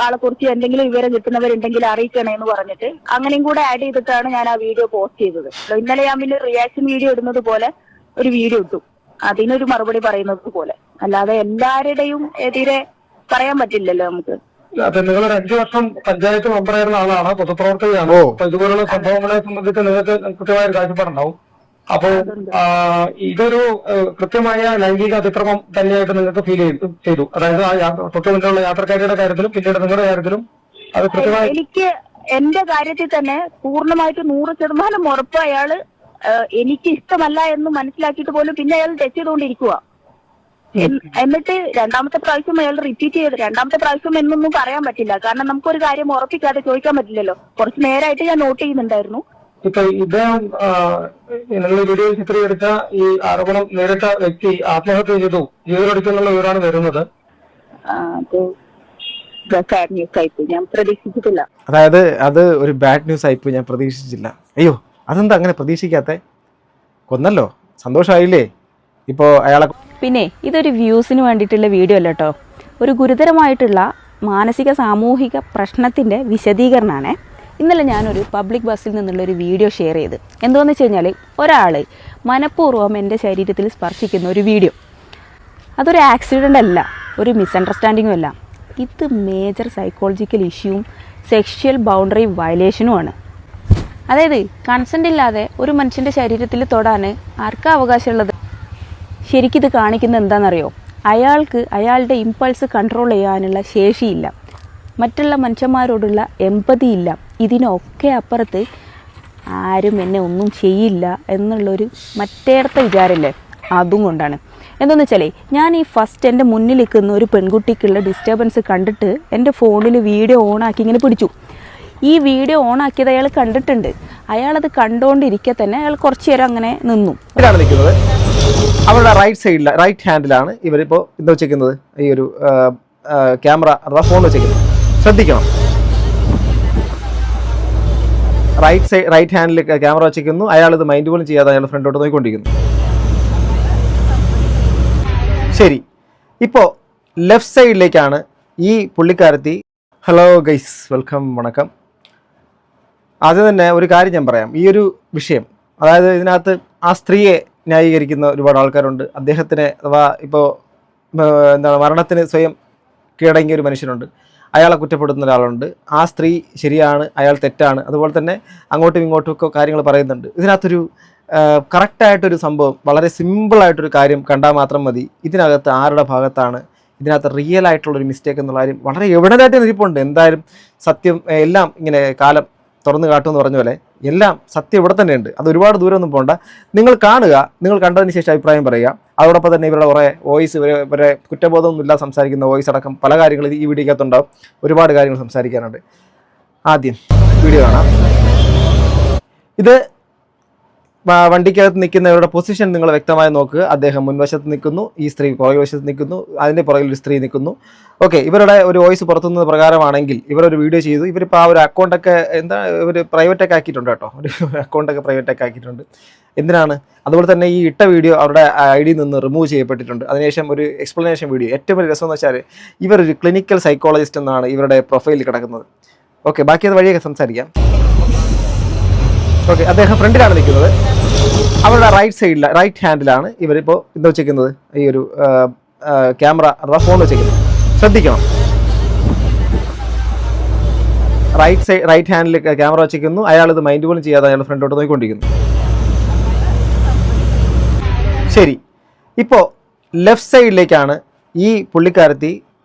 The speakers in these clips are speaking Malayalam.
ആളെ കുറിച്ച് എന്തെങ്കിലും വിവരം കിട്ടുന്നവരുണ്ടെങ്കിൽ അറിയിക്കണേ എന്ന് പറഞ്ഞിട്ട് അങ്ങനെയും കൂടെ ആഡ് ചെയ്തിട്ടാണ് ഞാൻ ആ വീഡിയോ പോസ്റ്റ് ചെയ്തത്. ഇന്നലെ ഞാൻ പിന്നെ റിയാക്ഷൻ വീഡിയോ ഇടുന്നത് പോലെ ഒരു വീഡിയോ ഇട്ടു, അതിനൊരു മറുപടി പറയുന്നത് പോലെ. അല്ലാതെ എല്ലാവരുടെയും എതിരെ പറയാൻ പറ്റില്ലല്ലോ നമുക്ക്. അതെ, നിങ്ങൾ 5 വർഷം പഞ്ചായത്ത് മെമ്പറായിരുന്ന ആളാണ്, പൊതുപ്രവർത്തകയാണ്. അപ്പൊ ഇതുപോലുള്ള സംഭവങ്ങളെ സംബന്ധിച്ച് നിങ്ങൾക്ക് കൃത്യമായ ഒരു കാഴ്ചപ്പാടുണ്ടാവും. അപ്പോൾ ഇതൊരു കൃത്യമായ ലൈംഗിക അതിക്രമം തന്നെയായിട്ട് നിങ്ങൾക്ക് ഫീൽ ചെയ്തു. അതായത് ആ തൊട്ടു മുന്നിലുള്ള യാത്രക്കാരുടെ കാര്യത്തിലും പിന്നീട് നിങ്ങളുടെ കാര്യത്തിലും അത് കൃത്യമായി. എനിക്ക് എന്റെ കാര്യത്തിൽ തന്നെ പൂർണ്ണമായിട്ട് 100% ഉറപ്പ് അയാള് എനിക്ക് ഇഷ്ടമല്ല എന്ന് മനസ്സിലാക്കിയിട്ട് പോലും പിന്നെ അയാൾ ടച്ച് ചെയ്തുകൊണ്ടിരിക്കുക. എന്നിട്ട് രണ്ടാമത്തെ പ്രാവശ്യം അയാൾ റിപ്പീറ്റ് ചെയ്ത്, രണ്ടാമത്തെ പ്രാവശ്യം എന്നൊന്നും പറയാൻ പറ്റില്ല, കാരണം നമുക്കൊരു കാര്യം ഉറപ്പിക്കാതെ ചോദിക്കാൻ പറ്റില്ലല്ലോ. കുറച്ച് നേരമായിട്ട് ഞാൻ നോട്ട് ചെയ്യുന്നുണ്ടായിരുന്നു. ഇപ്പൊ ഇദ്ദേഹം നിങ്ങൾ വീഡിയോ ചിത്രീകരിച്ച ഈ ആരോപണം നേരിട്ട വ്യക്തി ആത്മഹത്യ ചെയ്തു, ജീവനൊടുക്കുന്നുള്ള വിവരമാണ് വരുന്നത്. ഞാൻ പ്രതീക്ഷിച്ചിട്ടില്ല. അതായത് അത് ഒരു ബാഡ് ന്യൂസ് ആയിപ്പോയി, ഞാൻ പ്രതീക്ഷിച്ചില്ല. അയ്യോ, അതെന്താ അങ്ങനെ പ്രതീക്ഷിക്കാത്ത? കൊന്നല്ലോ, സന്തോഷമായില്ലേ ഇപ്പോൾ അയാളെ. പിന്നെ ഇതൊരു വ്യൂസിന് വേണ്ടിയിട്ടുള്ള വീഡിയോ അല്ല കേട്ടോ, ഒരു ഗുരുതരമായിട്ടുള്ള മാനസിക സാമൂഹിക പ്രശ്നത്തിൻ്റെ വിശദീകരണമാണ്. ഇന്നലെ ഞാനൊരു പബ്ലിക് ബസ്സിൽ നിന്നുള്ളൊരു വീഡിയോ ഷെയർ ചെയ്ത്. എന്താണെന്ന് വെച്ച് കഴിഞ്ഞാൽ ഒരാൾ മനഃപൂർവ്വം എൻ്റെ ശരീരത്തിൽ സ്പർശിക്കുന്ന ഒരു വീഡിയോ. അതൊരു ആക്സിഡൻ്റ് അല്ല, ഒരു മിസ്അണ്ടർസ്റ്റാൻഡിങ്ങും അല്ല. ഇത് മേജർ സൈക്കോളജിക്കൽ ഇഷ്യൂവും സെക്ഷൽ ബൗണ്ടറി വയലേഷനുമാണ്. അതായത് കൺസെൻ്റ് ഇല്ലാതെ ഒരു മനുഷ്യൻ്റെ ശരീരത്തിൽ തൊടാൻ ആർക്കാ അവകാശമുള്ളത്? ശരിക്കിത് കാണിക്കുന്നത് എന്താണെന്നറിയോ? അയാൾക്ക് അയാളുടെ ഇമ്പൾസ് കൺട്രോൾ ചെയ്യാനുള്ള ശേഷിയില്ല, മറ്റുള്ള മനുഷ്യന്മാരോടുള്ള എമ്പതി ഇല്ല. ഇതിനൊക്കെ അപ്പുറത്ത് ആരും എന്നെ ഒന്നും ചെയ്യില്ല എന്നുള്ളൊരു മറ്റേടത്തെ വിചാരമില്ലേ, അതും കൊണ്ടാണ്. എന്താണെന്ന് വെച്ചാലേ, ഞാൻ ഈ ഫസ്റ്റ് എൻ്റെ മുന്നിൽ നിൽക്കുന്ന ഒരു പെൺകുട്ടിക്കുള്ള ഡിസ്റ്റർബൻസ് കണ്ടിട്ട് എൻ്റെ ഫോണിൽ വീഡിയോ ഓണാക്കി ഇങ്ങനെ പിടിച്ചു. ഈ വീഡിയോ ഓണാക്കിയത് അയാൾ കണ്ടിട്ടുണ്ട്. അയാളത് കണ്ടുകൊണ്ടിരിക്കെ തന്നെ അയാൾ കുറച്ച് നേരം അങ്ങനെ നിന്നു. ഇതാണ് നിൽക്കുന്നത്, അവരുടെ റൈറ്റ് സൈഡിൽ റൈറ്റ് ഹാൻഡിലാണ് ഇവരിപ്പോൾ എന്താ വെച്ചേക്കുന്നത്, ഈ ഒരു ക്യാമറ അഥവാ ഫോൺ വെച്ചേക്കുന്നത്. ശ്രദ്ധിക്കണം, റൈറ്റ് ഹാൻഡിൽ ക്യാമറ വെച്ചിരിക്കുന്നു. അയാളിത് മൈൻഡ് പോലും ചെയ്യാതെ അയാൾ ഫ്രണ്ടോട്ട് നോക്കിക്കൊണ്ടിരിക്കുന്നു. ശരി, ഇപ്പോൾ ലെഫ്റ്റ് സൈഡിലേക്കാണ് ഈ പുള്ളിക്കാരത്തി. ഹലോ ഗൈസ്, വെൽക്കം, വണക്കം. ആദ്യം തന്നെ ഒരു കാര്യം ഞാൻ പറയാം. ഈ ഒരു വിഷയം, അതായത് ഇതിനകത്ത് ആ സ്ത്രീയെ ന്യായീകരിക്കുന്ന ഒരുപാട് ആൾക്കാരുണ്ട്. അദ്ദേഹത്തിന് അഥവാ ഇപ്പോൾ എന്താണ് മരണത്തിന് സ്വയം കീഴടങ്ങിയ ഒരു മനുഷ്യനുണ്ട്, അയാളെ കുറ്റപ്പെടുത്തുന്ന ഒരാളുണ്ട്. ആ സ്ത്രീ ശരിയാണ്, അയാൾ തെറ്റാണ്. അതുപോലെ തന്നെ അങ്ങോട്ടും ഇങ്ങോട്ടും ഒക്കെ കാര്യങ്ങൾ പറയുന്നുണ്ട്. ഇതിനകത്തൊരു കറക്റ്റായിട്ടൊരു സംഭവം, വളരെ സിമ്പിളായിട്ടൊരു കാര്യം കണ്ടാൽ മാത്രം മതി ഇതിനകത്ത് ആരുടെ ഭാഗത്താണ് ഇതിനകത്ത് റിയൽ ആയിട്ടുള്ളൊരു മിസ്റ്റേക്ക് എന്നുള്ള കാര്യം വളരെ എവിടെയായിട്ട് നിൽപ്പുണ്ട്. എന്തായാലും സത്യം എല്ലാം ഇങ്ങനെ കാലം തുറന്നു കാട്ടുമെന്ന് പറഞ്ഞ പോലെ എല്ലാം സത്യം ഇവിടെ തന്നെ ഉണ്ട്. അത് ഒരുപാട് ദൂരമൊന്നും പോകണ്ട, നിങ്ങൾ കാണുക, നിങ്ങൾ കണ്ടതിന് ശേഷം അഭിപ്രായം പറയുക. അതോടൊപ്പം തന്നെ ഇവരുടെ കുറേ വോയിസ്, ഇവരെ കുറ്റബോധമൊന്നുമില്ല സംസാരിക്കുന്ന വോയിസ് അടക്കം പല കാര്യങ്ങൾ ഈ വീഡിയോക്കകത്തുണ്ടാവും. ഒരുപാട് കാര്യങ്ങൾ സംസാരിക്കാനുണ്ട്. ആദ്യം വീഡിയോ കാണാം. ഇത് വണ്ടിക്കകത്ത് നിൽക്കുന്നവരുടെ പൊസിഷൻ നിങ്ങൾ വ്യക്തമായി നോക്കുക. അദ്ദേഹം മുൻവശത്ത് നിൽക്കുന്നു, ഈ സ്ത്രീ പുറകു വശത്ത് നിൽക്കുന്നു, അതിൻ്റെ പുറകിൽ ഒരു സ്ത്രീ നിൽക്കുന്നു. ഓക്കെ, ഇവരുടെ ഒരു വോയിസ് പുറത്തുനിന്ന് പ്രകാരമാണെങ്കിൽ ഇവരൊരു വീഡിയോ ചെയ്തു. ഇവരിപ്പോൾ ആ ഒരു അക്കൗണ്ടൊക്കെ എന്താ ഇവർ പ്രൈവറ്റൊക്കെ ആക്കിയിട്ടുണ്ട് കേട്ടോ, ഒരു അക്കൗണ്ടൊക്കെ പ്രൈവറ്റൊക്കെ ആക്കിയിട്ടുണ്ട്. എന്തിനാണ്? അതുപോലെ തന്നെ ഈ ഇട്ട വീഡിയോ അവരുടെ ID നിന്ന് റിമൂവ് ചെയ്യപ്പെട്ടിട്ടുണ്ട്. അതിനുശേഷം ഒരു എക്സ്പ്ലനേഷൻ വീഡിയോ. ഏറ്റവും വലിയ രസം എന്ന് വെച്ചാൽ ഇവരൊരു ക്ലിനിക്കൽ സൈക്കോളജിസ്റ്റ് എന്നാണ് ഇവരുടെ പ്രൊഫൈലിൽ കിടക്കുന്നത്. ഓക്കെ, ബാക്കി അത് വഴിയൊക്കെ സംസാരിക്കാം. ഓക്കെ, അദ്ദേഹം ഫ്രണ്ടിലാണ് നിൽക്കുന്നത്. അവരുടെ റൈറ്റ് ഹാൻഡിലാണ് ഇവരിപ്പോൾ എന്താ വെച്ചേക്കുന്നത്, ഈ ഒരു ക്യാമറ അഥവാ ഫോൺ വെച്ചേക്കുന്നത്. ശ്രദ്ധിക്കണം, റൈറ്റ് ഹാൻഡിൽ ക്യാമറ വെച്ചിരിക്കുന്നു. അയാളിത് മൈൻഡ് പോലും ചെയ്യാതെ അയാൾ ഫ്രണ്ടോട്ട് നോക്കിക്കൊണ്ടിരിക്കുന്നു. ശരി, ഇപ്പോൾ ലെഫ്റ്റ് സൈഡിലേക്കാണ് ഈ പുള്ളിക്കാരത്തി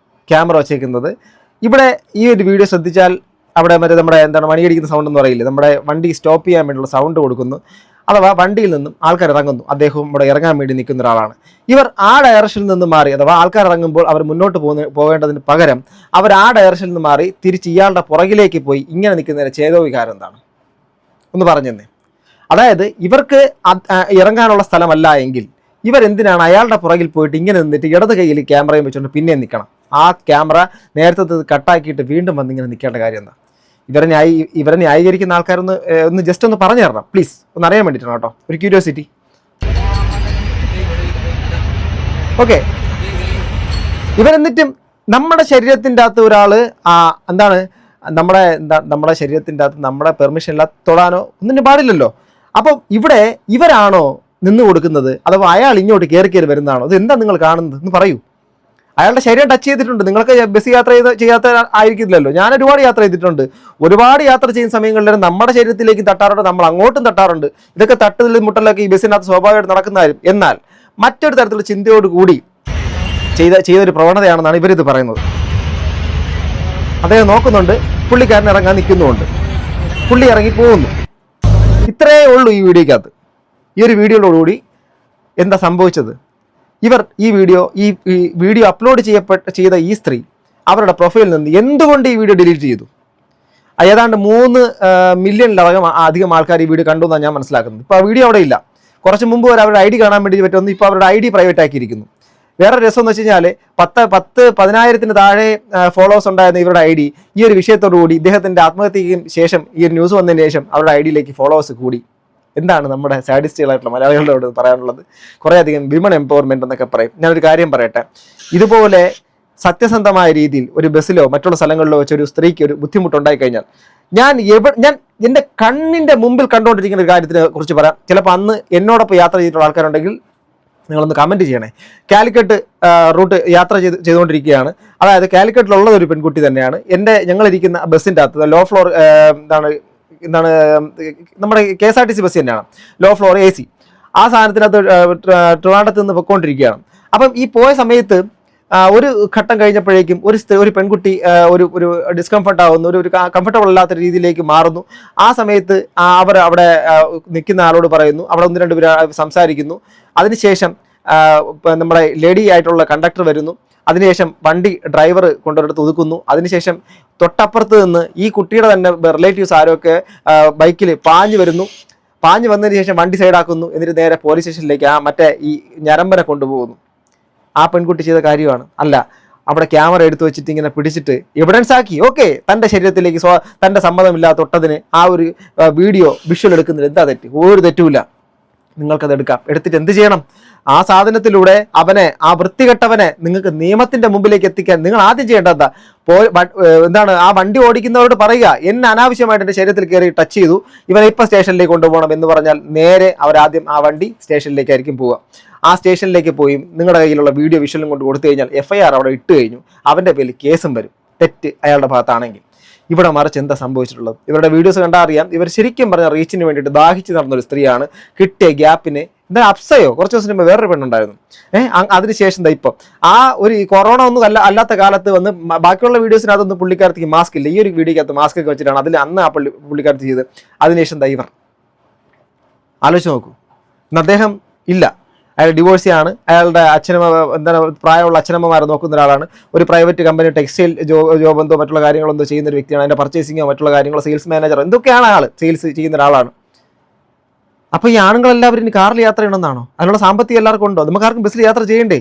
ക്യാമറ വെച്ചേക്കുന്നത്. ഇവിടെ ഈ ഒരു വീഡിയോ ശ്രദ്ധിച്ചാൽ അവിടെ മറ്റേ നമ്മുടെ എന്താണ് മണിയടിക്കുന്ന സൗണ്ട് എന്ന് പറയില്ലേ, നമ്മുടെ വണ്ടി സ്റ്റോപ്പ് ചെയ്യാൻ വേണ്ടിയുള്ള സൗണ്ട് കൊടുക്കുന്നു. അഥവാ വണ്ടിയിൽ നിന്നും ആൾക്കാർ ഇറങ്ങുന്നു. അദ്ദേഹം ഇവിടെ ഇറങ്ങാൻ വേണ്ടി നിൽക്കുന്ന ഒരാളാണ്. ഇവർ ആ ഡയറക്ഷനിൽ നിന്ന് മാറി, അഥവാ ആൾക്കാർ ഇറങ്ങുമ്പോൾ അവർ മുന്നോട്ട് പോകേണ്ടതിന് പകരം അവർ ആ ഡയറക്ഷനിൽ നിന്ന് മാറി തിരിച്ച് ഇയാളുടെ പുറകിലേക്ക് പോയി ഇങ്ങനെ നിൽക്കുന്നതിന് ചേതോവികാരം എന്താണ് ഒന്ന് പറഞ്ഞെന്നേ. അതായത് ഇവർക്ക് ഇറങ്ങാനുള്ള സ്ഥലമല്ല എങ്കിൽ ഇവരെന്തിനാണ് അയാളുടെ പുറകിൽ പോയിട്ട് ഇങ്ങനെ നിന്നിട്ട് ഇടത് കൈയിൽ ക്യാമറയും വെച്ചുകൊണ്ട് പിന്നെ നിൽക്കണം? ആ ക്യാമറ നേരത്തെ കട്ടാക്കിയിട്ട് വീണ്ടും വന്നിങ്ങനെ നിൽക്കേണ്ട കാര്യം എന്താ? ഇവരെ ന്യായീകരിക്കുന്ന ആൾക്കാരൊന്ന് ജസ്റ്റ് ഒന്ന് പറഞ്ഞു തരണം പ്ലീസ്, ഒന്ന് അറിയാൻ വേണ്ടിയിട്ടാണ് കേട്ടോ, ഒരു ക്യൂരിയോസിറ്റി. ഓക്കെ, ഇവരെന്നിട്ടും നമ്മുടെ ശരീരത്തിൻ്റെ അകത്ത് ഒരാൾ എന്താണ് നമ്മുടെ ശരീരത്തിൻ്റെ അകത്ത് നമ്മുടെ പെർമിഷൻ ഇല്ലാതെ തൊടാനോ ഒന്നിനും പാടില്ലല്ലോ. അപ്പം ഇവിടെ ഇവരാണോ നിന്ന് കൊടുക്കുന്നത്, അഥവാ അയാൾ ഇങ്ങോട്ട് കയറി വരുന്നതാണോ? ഇത് എന്താ നിങ്ങൾ കാണുന്നത് എന്ന് പറയൂ. അയാളുടെ ശരീരം ടച്ച് ചെയ്തിട്ടുണ്ട്. നിങ്ങൾക്ക് ബസ് യാത്ര ചെയ്യാത്ത ആയിരിക്കില്ലല്ലോ. ഞാൻ ഒരുപാട് യാത്ര ചെയ്തിട്ടുണ്ട്. ഒരുപാട് യാത്ര ചെയ്യുന്ന സമയങ്ങളിൽ നമ്മുടെ ശരീരത്തിലേക്ക് തട്ടാറുണ്ട്, നമ്മൾ അങ്ങോട്ടും തട്ടാറുണ്ട്. ഇതൊക്കെ തട്ടുതൽ മുട്ടലൊക്കെ ഈ ബസ്സിനകത്ത് സ്വാഭാവികമായിട്ട് നടക്കുന്ന കാര്യം. എന്നാൽ മറ്റൊരു തരത്തിലുള്ള ചിന്തയോട് കൂടി ചെയ്തൊരു പ്രവണതയാണെന്നാണ് ഇവരിത് പറയുന്നത്. അദ്ദേഹം നോക്കുന്നുണ്ട്, പുള്ളിക്കാരൻ ഇറങ്ങാൻ നിൽക്കുന്നുമുണ്ട്, പുള്ളി ഇറങ്ങി പോകുന്നു. ഇത്രയേ ഉള്ളൂ ഈ വീഡിയോക്കകത്ത്. ഈ ഒരു വീഡിയോയോടുകൂടി എന്താ സംഭവിച്ചത്? ഇവർ ഈ വീഡിയോ അപ്ലോഡ് ചെയ്ത ഈ സ്ത്രീ അവരുടെ പ്രൊഫൈലിൽ നിന്ന് എന്തുകൊണ്ട് ഈ വീഡിയോ ഡിലീറ്റ് ചെയ്തു? ഏതാണ്ട് 3 മില്യണിലധികം ആൾക്കാർ ഈ വീഡിയോ കണ്ടു എന്നാണ് ഞാൻ മനസ്സിലാക്കുന്നത്. ഇപ്പോൾ ആ വീഡിയോ അവിടെ ഇല്ല. കുറച്ച് മുമ്പ് വരെ അവരുടെ ID കാണാൻ വേണ്ടി പറ്റുമെന്ന് ഇപ്പോൾ അവരുടെ ID പ്രൈവറ്റ് ആക്കിയിരിക്കുന്നു. വേറെ രസം എന്ന് വെച്ച് കഴിഞ്ഞാൽ 10,000-15,000 താഴെ ഫോളോവേഴ്സ് ഉണ്ടായിരുന്ന ഇവരുടെ ID ഈ ഒരു വിഷയത്തോടുകൂടി ഇദ്ദേഹത്തിൻ്റെ ആത്മഹത്യയ്ക്ക് ശേഷം, ഈ ഒരു ന്യൂസ് വന്നതിന് ശേഷം അവരുടെ IDയിലേക്ക് ഫോളോവേഴ്സ് കൂടി. എന്താണ് നമ്മുടെ സാഡിസ്റ്റുകളായിട്ടുള്ള മലയാളികളോട് പറയാനുള്ളത്? കുറേയധികം വിമൺ എംപവർമെൻറ്റ് എന്നൊക്കെ പറയും. ഞാനൊരു കാര്യം പറയട്ടെ, ഇതുപോലെ സത്യസന്ധമായ രീതിയിൽ ഒരു ബസ്സിലോ മറ്റുള്ള സ്ഥലങ്ങളിലോ വെച്ച് ഒരു സ്ത്രീക്ക് ഒരു ബുദ്ധിമുട്ടുണ്ടായി കഴിഞ്ഞാൽ ഞാൻ എൻ്റെ കണ്ണിൻ്റെ മുമ്പിൽ കണ്ടുകൊണ്ടിരിക്കുന്ന ഒരു കാര്യത്തിനെ കുറിച്ച് പറയാം. ചിലപ്പോൾ അന്ന് എന്നോടൊപ്പം യാത്ര ചെയ്തിട്ടുള്ള ആൾക്കാരുണ്ടെങ്കിൽ നിങ്ങളൊന്ന് കമൻറ്റ് ചെയ്യണേ. കാലിക്കറ്റ് റൂട്ട് യാത്ര ചെയ്തുകൊണ്ടിരിക്കുകയാണ്. അതായത് കാലിക്കറ്റിലുള്ള ഒരു പെൺകുട്ടി തന്നെയാണ്. ഞങ്ങളിരിക്കുന്ന ബസ്സിൻ്റെ അകത്ത് ലോ ഫ്ലോർ എന്താണ് നമ്മുടെ KSRTC ബസ് തന്നെയാണ്, ലോ ഫ്ലോർ AC. ആ സാധനത്തിനകത്ത് ട്രിവാൻഡ്രത്ത് നിന്ന് പൊയ്ക്കൊണ്ടിരിക്കുകയാണ്. അപ്പം ഈ പോയ സമയത്ത് ഒരു ഘട്ടം കഴിഞ്ഞപ്പോഴേക്കും ഒരു പെൺകുട്ടി ഒരു ഡിസ്കംഫർട്ട് ആവുന്നു, ഒരു കംഫർട്ടബിൾ അല്ലാത്ത രീതിയിലേക്ക് മാറുന്നു. ആ സമയത്ത് അവർ അവിടെ നിൽക്കുന്ന ആളോട് പറയുന്നു, അവിടെ 1-2 പേര് സംസാരിക്കുന്നു. അതിനുശേഷം നമ്മുടെ ലേഡി ആയിട്ടുള്ള കണ്ടക്ടർ വരുന്നു. അതിനുശേഷം വണ്ടി ഡ്രൈവർ കൊണ്ടുവന്നിട്ട് ഒതുക്കുന്നു. അതിനുശേഷം തൊട്ടപ്പുറത്ത് നിന്ന് ഈ കുട്ടിയുടെ തന്നെ റിലേറ്റീവ്സ് ആരൊക്കെ ബൈക്കിൽ പാഞ്ഞു വന്നതിന് ശേഷം വണ്ടി സൈഡാക്കുന്നു. എന്നിട്ട് നേരെ പോലീസ് സ്റ്റേഷനിലേക്ക് മറ്റേ ഈ ഞരമ്പനെ കൊണ്ടുപോകുന്നു. ആ പെൺകുട്ടി ചെയ്ത കാര്യമാണ്. അല്ല, അവിടെ ക്യാമറ എടുത്തു വെച്ചിട്ട് ഇങ്ങനെ പിടിച്ചിട്ട് എവിഡൻസ് ആക്കി. ഓക്കെ, തൻ്റെ ശരീരത്തിലേക്ക് തൻ്റെ സമ്മതമില്ലാതെ തൊട്ടതിന് ആ ഒരു വീഡിയോ വിഷ്വൽ എടുക്കുന്നതിൽ എന്താ തെറ്റ്? ഒരു തെറ്റുമില്ല. നിങ്ങൾക്കത് എടുത്തിട്ട് എന്ത് ചെയ്യണം? ആ സാധനത്തിലൂടെ ആ വൃത്തികെട്ടവനെ നിങ്ങൾക്ക് നിയമത്തിന്റെ മുമ്പിലേക്ക് എത്തിക്കാൻ നിങ്ങൾ ആദ്യം ചെയ്യേണ്ടത് എന്താണ്? ആ വണ്ടി ഓടിക്കുന്നവരോട് പറയുക, എന്നെ അനാവശ്യമായിട്ട് എൻ്റെ ശരീരത്തിൽ കയറി ടച്ച് ചെയ്തു, ഇവനെ ഇപ്പം സ്റ്റേഷനിലേക്ക് കൊണ്ടുപോകണം എന്ന് പറഞ്ഞാൽ നേരെ അവരാദ്യം ആ വണ്ടി സ്റ്റേഷനിലേക്കായിരിക്കും പോവുക. ആ സ്റ്റേഷനിലേക്ക് പോയി നിങ്ങളുടെ കയ്യിലുള്ള വീഡിയോ വിഷ്വലും കൊണ്ട് കൊടുത്തു കഴിഞ്ഞാൽ FIR അവിടെ ഇട്ട് കഴിഞ്ഞു. അവൻ്റെ പേരിൽ കേസും വരും, തെറ്റ് അയാളുടെ ഭാഗത്താണെങ്കിൽ. ഇവിടെ മറിച്ച് എന്താ സംഭവിച്ചിട്ടുള്ളത്? ഇവരുടെ വീഡിയോസ് കണ്ടാൽ അറിയാം, ഇവർ ശരിക്കും പറഞ്ഞ റീച്ചിന് വേണ്ടിയിട്ട് ദാഹിച്ച് നടന്നൊരു സ്ത്രീയാണ്. കിട്ടിയ ഗ്യാപ്പിന് എന്താ അപ്സയോ കുറച്ച് ദിവസം മുമ്പ് വേറൊരു പെണ്ണുണ്ടായിരുന്നു. അതിനുശേഷം ഇപ്പം ആ ഒരു കൊറോണ ഒന്നും അല്ലാത്ത കാലത്ത് വന്ന് ബാക്കിയുള്ള വീഡിയോസിനകത്തൊന്നും പുള്ളിക്കാരത്തേക്ക് മാസ്ക് ഇല്ല. ഈ ഒരു വീഡിയോക്കകത്ത് മാസ്ക് ഒക്കെ വെച്ചിട്ടാണ് അതിൽ അന്ന് ആ പുള്ളിക്കാരത്ത് ചെയ്ത്. അതിനുശേഷം ഇവർ ആലോചിച്ച് നോക്കൂ. ഇന്ന് അദ്ദേഹം ഇല്ല, അയാൾ ഡിവോഴ്സിയാണ്. അയാളുടെ പ്രായമുള്ള അച്ഛനമ്മമാരെ നോക്കുന്ന ഒരാളാണ്. ഒരു പ്രൈവറ്റ് കമ്പനി ടെക്സ്റ്റൈൽ ജോബ് എന്തോ മറ്റുള്ള കാര്യങ്ങളെന്തോ ചെയ്യുന്ന ഒരു വ്യക്തിയാണ്. അതിൻ്റെ പർച്ചേസിങ്ങോ മറ്റുള്ള കാര്യങ്ങളോ സെയിൽസ് മാനേജർ എന്തൊക്കെയാണ് ആൾ സെയിൽസ് ചെയ്യുന്ന ഒരാളാണ്. അപ്പോൾ ഈ ആണുങ്ങളെല്ലാവരും ഇനി കാറിൽ യാത്ര ചെയ്യണമെന്നാണോ? അതിനുള്ള സാമ്പത്തികം എല്ലാവർക്കും ഉണ്ടോ? നമുക്കാർക്കും ബസ്സിൽ യാത്ര ചെയ്യണ്ടേ?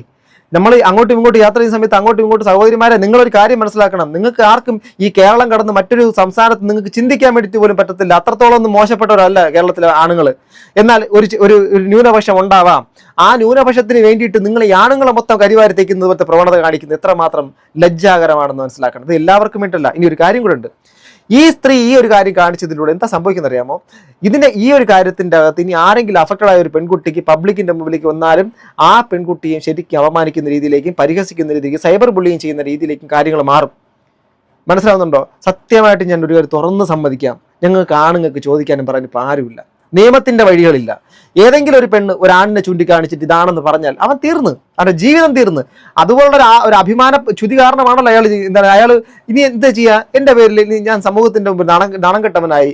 നമ്മൾ അങ്ങോട്ടും ഇങ്ങോട്ടും യാത്ര ചെയ്യുന്ന സമയത്ത് അങ്ങോട്ടും ഇങ്ങോട്ടും സഹോദരിമാരെ, നിങ്ങളൊരു കാര്യം മനസ്സിലാക്കണം. നിങ്ങൾക്ക് ആർക്കും ഈ കേരളം കടന്ന് മറ്റൊരു സംസ്ഥാനത്ത് നിങ്ങൾക്ക് ചിന്തിക്കാൻ വേണ്ടിയിട്ട് പോലും പറ്റത്തില്ല. അത്രത്തോളം ഒന്നും മോശപ്പെട്ടവരല്ല കേരളത്തിലെ ആണുങ്ങൾ. എന്നാൽ ഒരു ന്യൂനപക്ഷം ഉണ്ടാവാം. ആ ന്യൂനപക്ഷത്തിന് വേണ്ടിയിട്ട് നിങ്ങൾ ഈ ആണുങ്ങളെ മൊത്തം കരിവാരി തേക്കുന്നത് പോലത്തെ പ്രവണത കാണിക്കുന്നത് എത്രമാത്രം ലജ്ജാകരമാണെന്ന് മനസ്സിലാക്കണം. ഇത് എല്ലാവർക്കും വേണ്ടിയിട്ടല്ല. ഇനി ഒരു കാര്യം കൂടെ ഉണ്ട്. ഈ സ്ത്രീ ഈ ഒരു കാര്യം കാണിച്ചതിലൂടെ എന്താ സംഭവിക്കുന്നത് അറിയാമോ? ഈ ഒരു കാര്യത്തിൻ്റെ അകത്ത് ഇനി ആരെങ്കിലും അഫക്റ്റഡ് ആയ ഒരു പെൺകുട്ടിക്ക് പബ്ലിക്കിന്റെ മുമ്പിലേക്ക് വന്നാലും ആ പെൺകുട്ടിയെ ശരിക്കും അപമാനിക്കുന്ന രീതിയിലേക്കും പരിഹസിക്കുന്ന രീതിയിലേക്കും സൈബർ ബുള്ളിങ് ചെയ്യുന്ന രീതിയിലേക്കും കാര്യങ്ങൾ മാറും. മനസ്സിലാവുന്നുണ്ടോ? സത്യമായിട്ട് ഞാൻ ഒരു കാര്യം തുറന്ന് സമ്മതിക്കാം, ഞങ്ങൾക്ക് ആണുങ്ങൾക്ക് ചോദിക്കാനും പറയാനിപ്പോൾ ആരുമില്ല. നിയമത്തിന്റെ വഴികളില്ല. ഏതെങ്കിലും ഒരു പെണ്ണ് ഒരാണിനെ ചൂണ്ടിക്കാണിച്ചിട്ട് ഇതാണെന്ന് പറഞ്ഞാൽ അവൻ തീർന്ന്, അവൻ്റെ ജീവിതം തീർന്ന്. അതുപോലുള്ള ഒരു അഭിമാന ച്യുതി കാരണമാണല്ലോ അയാൾ ഇനി എന്താ ചെയ്യുക? എൻ്റെ പേരിൽ ഞാൻ സമൂഹത്തിന്റെ മുമ്പിൽ നാണം കെട്ടവനായി,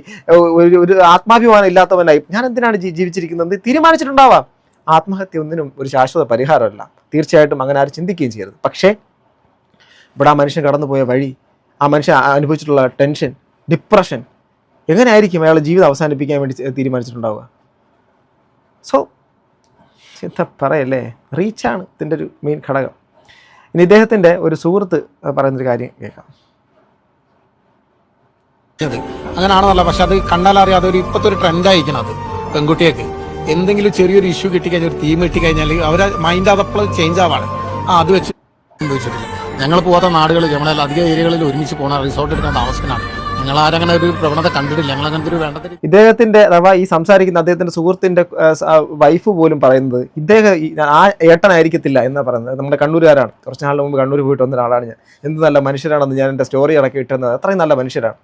ഒരു ആത്മാഭിമാനം ഇല്ലാത്തവനായി ഞാൻ എന്തിനാണ് ജീവിച്ചിരിക്കുന്നത് തീരുമാനിച്ചിട്ടുണ്ടാവാം. ആത്മഹത്യ ഒന്നിനും ഒരു ശാശ്വത പരിഹാരമല്ല. തീർച്ചയായിട്ടും അങ്ങനെ ആരും ചിന്തിക്കുകയും ചെയ്യരുത്. പക്ഷേ ഇവിടെ ആ മനുഷ്യൻ കടന്നുപോയ വഴി, ആ മനുഷ്യൻ അനുഭവിച്ചിട്ടുള്ള ടെൻഷൻ, ഡിപ്രഷൻ, എങ്ങനെയായിരിക്കും അയാൾ ജീവിതം അവസാനിപ്പിക്കാൻ വേണ്ടി തീരുമാനിച്ചിട്ടുണ്ടാവുക? സോ എന്താ പറയല്ലേ, റീച്ചാണ് ഇതിൻ്റെ ഒരു മെയിൻ ഘടകം. ഇനി ഇദ്ദേഹത്തിൻ്റെ ഒരു സുഹൃത്ത് പറയുന്നൊരു കാര്യം കേൾക്കാം. അങ്ങനെയാണെന്നല്ല, പക്ഷെ അത് കണ്ടാലറിയാതെ ഇപ്പോഴത്തെ ഒരു ട്രെൻഡായിരിക്കണം. അത് പെൺകുട്ടിയൊക്കെ എന്തെങ്കിലും ചെറിയൊരു ഇഷ്യൂ കിട്ടിക്കഴിഞ്ഞാൽ, ഒരു തീം കിട്ടിക്കഴിഞ്ഞാൽ അവരെ മൈൻഡ് അതപ്പോൾ ചേഞ്ച് ആവാണ്. അത് വെച്ച് സംഭവിച്ചിട്ടില്ല. ഞങ്ങൾ പോകാത്ത നാടുകളിൽ നമ്മളെ അധിക ഏരിയകളിൽ ഒരുമിച്ച് പോകണ റിസോർട്ട് എടുക്കാൻ താമസിക്കുന്നതാണ്. ഞങ്ങൾ ആരങ്ങനെ ഒരു പ്രവണത കണ്ടിട്ടില്ല. ഞങ്ങൾ അങ്ങനത്തെ ഒരു വേണ്ടത് ഇദ്ദേഹത്തിന്റെ അഥവാ ഈ സംസാരിക്കുന്ന അദ്ദേഹത്തിന്റെ സുഹൃത്തിന്റെ വൈഫ് പോലും പറയുന്നത് ഇദ്ദേഹം ആ ഏട്ടനായിരിക്കത്തില്ല എന്നാ പറയുന്നത്. നമ്മുടെ കണ്ണൂരുകാരാണ്. കുറച്ച് നാളിന് മുമ്പ് കണ്ണൂർ പോയിട്ട് വന്ന ഒരാളാണ് ഞാൻ. എന്ത് നല്ല മനുഷ്യരാണെന്ന് ഞാൻ എൻ്റെ സ്റ്റോറി ഇറക്കി ഇട്ടുന്നത്. അത്രയും നല്ല മനുഷ്യരാണ്.